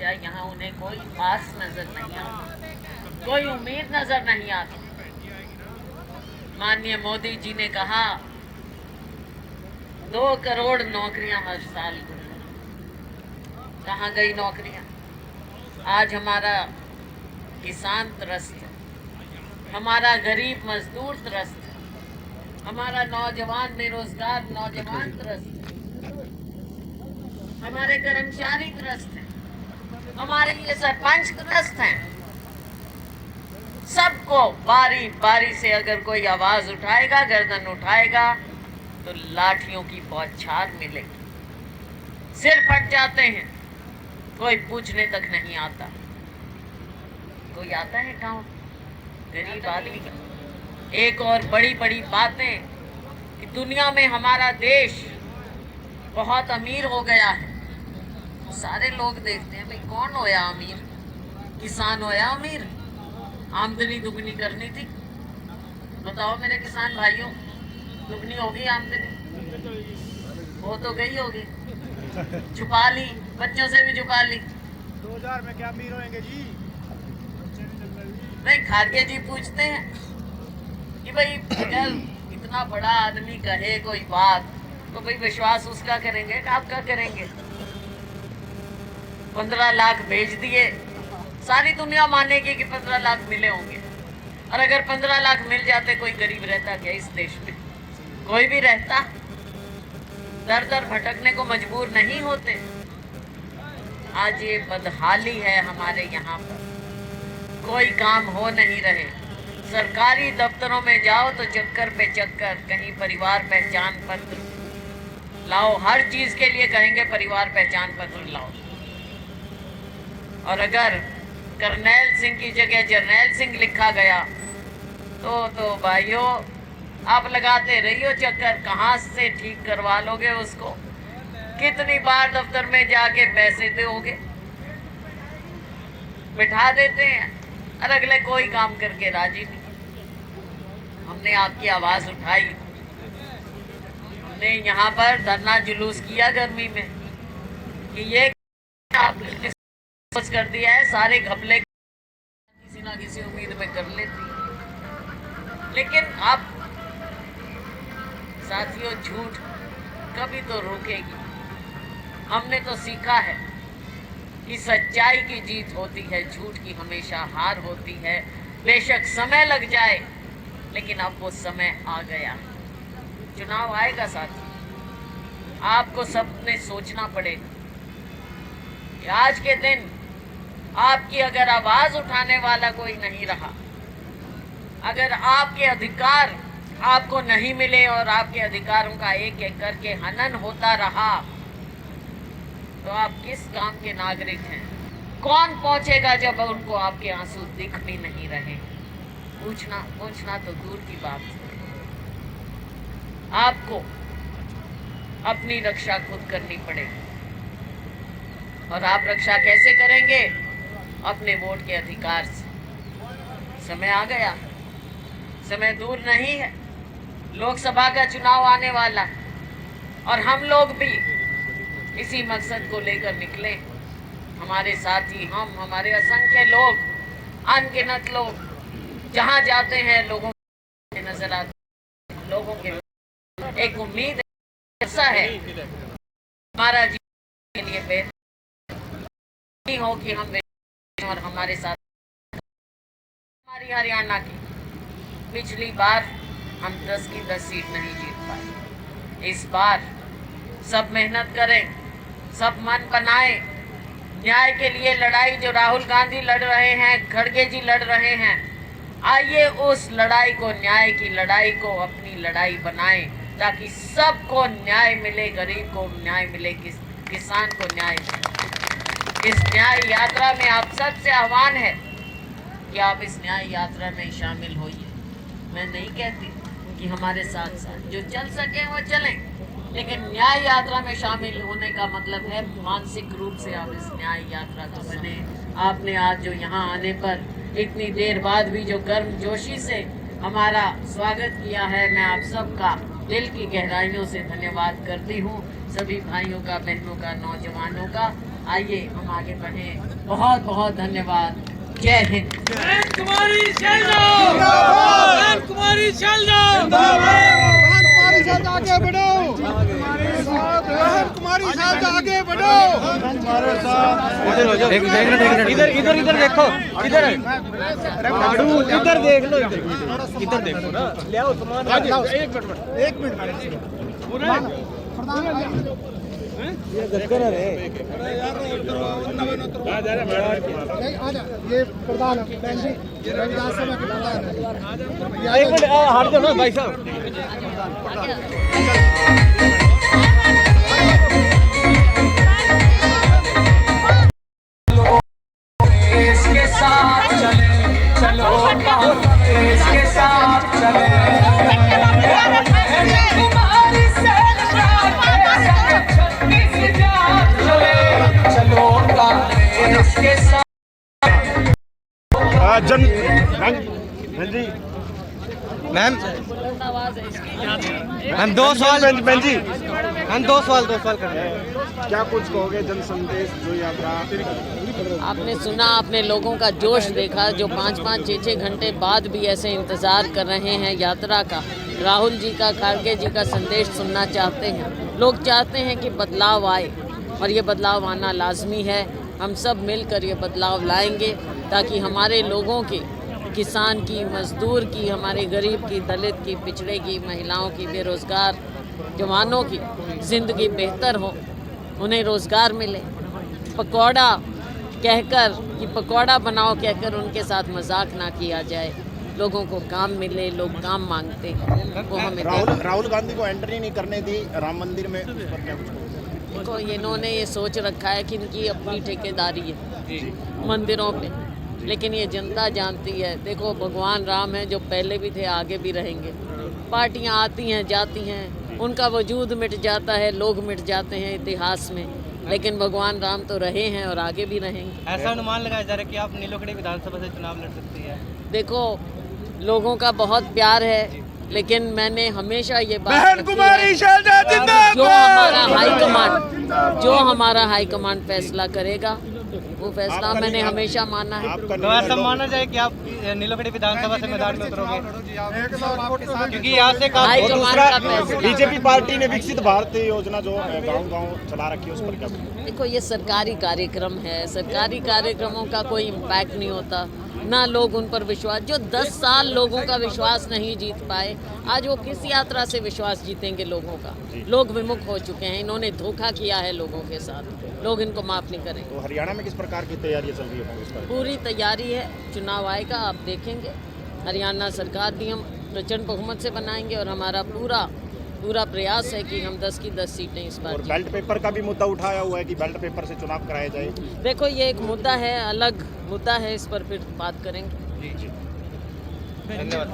या यहाँ उन्हें कोई आस नजर नहीं आती, कोई उम्मीद नजर नहीं आती। माननीय मोदी जी ने कहा 2 करोड़ नौकरियां हर साल को। कहाँ गई नौकरियां? आज हमारा किसान त्रस्त है, हमारा गरीब मजदूर त्रस्त है, हमारा नौजवान बेरोजगार नौजवान त्रस्त है, हमारे कर्मचारी त्रस्त हैं, हमारे ये सरपंच त्रस्त हैं। सबको बारी बारी से अगर कोई आवाज उठाएगा, गर्दन उठाएगा, तो लाठियों की बौछार मिलेगी। सिर फट जाते हैं, कोई पूछने तक नहीं आता। कोई आता है गांव? गरीब आदमी। एक और बड़ी बड़ी बातें कि दुनिया में हमारा देश बहुत अमीर हो गया है। सारे लोग देखते हैं भाई कौन होया अमीर? किसान होया अमीर। आमदनी दुगनी करनी थी। बताओ मेरे किसान भाइयों, दुगनी होगी आमदनी? वो तो गई होगी, छुपा ली, बच्चों से भी छुपा ली। 2000 में क्या अमीर होंगे जी? नहीं, खारगे जी पूछते हैं कि भाई अगर इतना बड़ा आदमी कहे कोई बात तो भाई विश्वास उसका करेंगे कि आपका करेंगे। 15 लाख भेज दिए, सारी दुनिया मानेगी कि 15 लाख मिले होंगे। और अगर 15 लाख मिल जाते, कोई गरीब रहता क्या इस देश में? कोई भी रहता? दर दर भटकने को मजबूर नहीं होते। आज ये बदहाली है हमारे यहाँ पर, कोई काम हो नहीं रहे। सरकारी दफ्तरों में जाओ तो चक्कर पे चक्कर, कहीं परिवार पहचान पत्र लाओ, हर चीज के लिए कहेंगे परिवार पहचान पत्र लाओ। और अगर करनैल सिंह की जगह जरनैल सिंह लिखा गया तो भाइयों आप लगाते रहियो चक्कर, कहाँ से ठीक करवा लोगे उसको? कितनी बार दफ्तर में जाके पैसे दोगे? बिठा देते हैं और अगले कोई काम करके राजी नहीं। हमने आपकी आवाज उठाई, हमने यहाँ पर धरना जुलूस किया गर्मी में कि ये आपने सोच कर दिया है, सारे घपले किसी ना किसी उम्मीद में कर लेती। लेकिन अब साथियों, झूठ कभी तो रोकेगी। हमने तो सीखा है कि सच्चाई की जीत होती है, झूठ की हमेशा हार होती है। बेशक समय लग जाए, लेकिन अब वो समय आ गया। चुनाव आएगा साथी, आपको सबने सोचना पड़ेगा कि आज के दिन आपकी अगर आवाज उठाने वाला कोई नहीं रहा, अगर आपके अधिकार आपको नहीं मिले और आपके अधिकारों का एक एक करके हनन होता रहा, तो आप किस काम के नागरिक हैं? कौन पहुंचेगा जब उनको आपके आंसू दिख भी नहीं रहे? पूछना तो दूर की बात है। आपको अपनी रक्षा खुद करनी पड़ेगी। और आप रक्षा कैसे करेंगे? अपने वोट के अधिकार से। समय आ गया, समय दूर नहीं है। लोकसभा का चुनाव आने वाला है और हम लोग भी इसी मकसद को लेकर निकले। हमारे साथी, हमारे असंख्य लोग, अनगिनत लोग जहां जाते हैं लोगों के नजर आते हैं, लोगों के एक उम्मीद ऐसा है हमारा जीवन के लिए बेहतर हो कि हम और हमारे साथ हमारी हरियाणा की पिछली बार हम 10 की 10 सीट नहीं जीत पाए। इस बार सब मेहनत करें, सब मन बनाए। न्याय के लिए लड़ाई जो राहुल गांधी लड़ रहे हैं, खड़गे जी लड़ रहे हैं, आइए उस लड़ाई को, न्याय की लड़ाई को अपनी लड़ाई बनाएं, ताकि सबको न्याय मिले, गरीब को न्याय मिले, किसान को न्याय मिले। इस न्याय यात्रा में आप सबसे आह्वान है कि आप इस न्याय यात्रा में शामिल होइए। मैं नहीं कहती कि हमारे साथ साथ जो चल सके वो चलें, लेकिन न्याय यात्रा में शामिल होने का मतलब है मानसिक रूप से आप इस न्याय यात्रा को बने। आपने आज जो यहाँ आने पर इतनी देर बाद भी जो गर्मजोशी से हमारा स्वागत किया है, मैं आप सबका दिल की गहराइयों से धन्यवाद करती हूँ। सभी भाइयों का, बहनों का, नौजवानों का। आइए हम आगे बढ़े। बहुत बहुत धन्यवाद। जय हिंद। कुमारी चल जाओ, बहन कुमारी चल जाओ, बहन कुमारी साथ आगे बढ़ो, बहन कुमारी साथ आगे बढ़ो। इधर इधर इधर देखो, इधर इधर देख लो, इधर देखो ना, ले आओ सामान। एक मिनट ये प्रधान एक मिनट हट जाओ ना भाई साहब। इसके साथ चले, चलो इसके साथ चले, इसके साथ जन जी मैम हम दो सवाल कर रहे हैं। क्या कुछ कहोगे जन संदेश जो यात्रा? आपने सुना, आपने लोगों का जोश देखा जो 5-5, 6-6 घंटे बाद भी ऐसे इंतज़ार कर रहे हैं यात्रा का। राहुल जी का, खाड़गे जी का संदेश सुनना चाहते हैं। लोग चाहते हैं कि बदलाव आए और ये बदलाव आना लाजमी है। हम सब मिलकर ये बदलाव लाएंगे ताकि हमारे लोगों की, किसान की, मजदूर की, हमारे गरीब की, दलित की, पिछड़े की, महिलाओं की, बेरोज़गार जवानों की ज़िंदगी बेहतर हो, उन्हें रोज़गार मिले। पकौड़ा कहकर कि पकौड़ा बनाओ कहकर उनके साथ मजाक ना किया जाए। लोगों को काम मिले, लोग काम मांगते हैं, वो हमें राहुल गांधी को एंट्री नहीं करने दी राम मंदिर में, उस पर क्या कुछ कहोगे? देखो, इन्होंने ये सोच रखा है कि इनकी अपनी ठेकेदारी है मंदिरों पे, लेकिन ये जनता जानती है। देखो, भगवान राम हैं जो पहले भी थे, आगे भी रहेंगे। पार्टियां आती हैं जाती हैं, उनका वजूद मिट जाता है, लोग मिट जाते हैं इतिहास में, लेकिन भगवान राम तो रहे हैं और आगे भी रहेंगे। ऐसा अनुमान लगाया जा रहा है कि आप नीलोखड़ी विधानसभा से चुनाव लड़ सकती है। देखो, लोगों का बहुत प्यार है, लेकिन मैंने हमेशा ये बात बहन कुमारी शारदा जिंदाबाद। जो हमारा हाईकमांड फैसला करेगा वो फैसला मैंने हमेशा माना है। तो ऐसा माना जाए कि आप नीलोखड़ी विधानसभा से मैदान में उतरोगे, क्योंकि यहाँ से हाईकमांड का फैसला। बीजेपी पार्टी ने विकसित भारत योजना जो गांव-गांव चला रखी है, उस पर क्या? देखो, ये सरकारी कार्यक्रम है, सरकारी कार्यक्रमों का कोई इम्पैक्ट नहीं होता, ना लोग उन पर विश्वास। जो 10 साल लोगों का विश्वास नहीं जीत पाए, आज वो किस यात्रा से विश्वास जीतेंगे लोगों का? लोग विमुख हो चुके हैं, इन्होंने धोखा किया है लोगों के साथ, लोग इनको माफ नहीं करेंगे। तो हरियाणा में किस प्रकार की तैयारियां चल रही है कांग्रेस पर? पूरी तैयारी है, चुनाव आएगा, आप देखेंगे। हरियाणा सरकार भी हम प्रचंड बहुमत से बनाएंगे और हमारा पूरा प्रयास है कि हम 10 की 10 सीटें इस बार और बेल्ट पेपर का भी मुद्दा उठाया हुआ है कि बेल्ट पेपर से चुनाव कराया जाए। देखो, ये एक मुद्दा है, अलग मुद्दा है, इस पर फिर बात करेंगे। धन्यवाद।